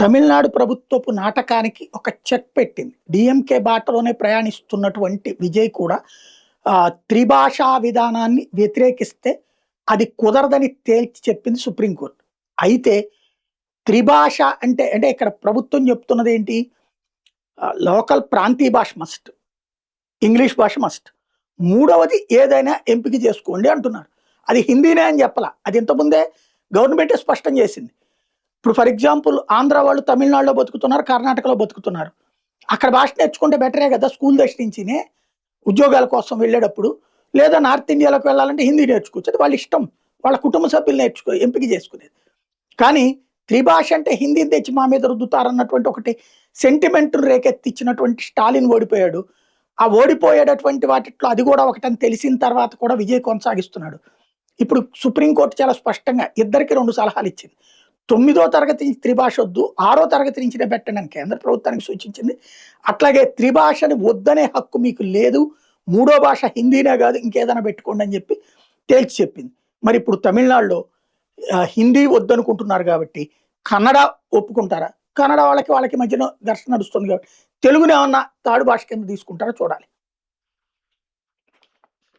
తమిళనాడు ప్రభుత్వపు నాటకానికి ఒక చెక్ పెట్టింది. డీఎంకే బాటలోనే ప్రయాణిస్తున్నటువంటి విజయ్ కూడా త్రిభాషా విధానాన్ని వ్యతిరేకిస్తే అది కుదరదని తేల్చి చెప్పింది సుప్రీంకోర్టు. అయితే త్రిభాష అంటే అంటే ఇక్కడ ప్రభుత్వం చెప్తున్నది ఏంటి? లోకల్ ప్రాంతీయ భాష మస్ట్. ఇంగ్లీష్ భాష మస్ట్. మూడవది ఏదైనా ఎంపిక చేసుకోండి అంటున్నారు. అది హిందీనే అని చెప్పలా. అది ఇంతకుముందే గవర్నమెంటే స్పష్టం చేసింది. ఇప్పుడు ఫర్ ఎగ్జాంపుల్ ఆంధ్ర వాళ్ళు తమిళనాడులో బతుకుతున్నారు, కర్ణాటకలో బతుకుతున్నారు. అక్కడ భాష నేర్చుకుంటే బెటరే కదా స్కూల్ దశ నుంచినే ఉద్యోగాల కోసం వెళ్ళేటప్పుడు. లేదా నార్త్ ఇండియాలోకి వెళ్ళాలంటే హిందీ నేర్చుకోవచ్చు. అది వాళ్ళ ఇష్టం. వాళ్ళ కుటుంబ సభ్యులు ఎంపిక చేసుకునేది. కానీ త్రిభాష అంటే హిందీని తెచ్చి మా మీద రుద్దుతారన్నటువంటి ఒకటి సెంటిమెంట్ను రేకెత్తిచ్చినటువంటి స్టాలిన్ ఓడిపోయాడు. ఆ ఓడిపోయేటటువంటి వాటిలో అది కూడా ఒకటని తెలిసిన తర్వాత కూడా విజయ్ కొనసాగిస్తున్నాడు. ఇప్పుడు సుప్రీంకోర్టు చాలా స్పష్టంగా ఇద్దరికి 2 సలహాలు ఇచ్చింది. 9వ తరగతి నుంచి త్రిభాష వద్దు, 6వ తరగతి నుంచినే పెట్టండి అని కేంద్ర ప్రభుత్వానికి సూచించింది. అట్లాగే త్రిభాషని వద్దనే హక్కు మీకు లేదు, 3వ భాష హిందీనే కాదు ఇంకేదైనా పెట్టుకోండి అని చెప్పి తేల్చి చెప్పింది. మరి ఇప్పుడు తమిళనాడులో హిందీ వద్దనుకుంటున్నారు కాబట్టి కన్నడ ఒప్పుకుంటారా? కన్నడ వాళ్ళకి మధ్యన ఘర్షణ నడుస్తుంది కాబట్టి తెలుగుని ఏమన్నా థర్డ్ భాష కింద తీసుకుంటారో చూడాలి.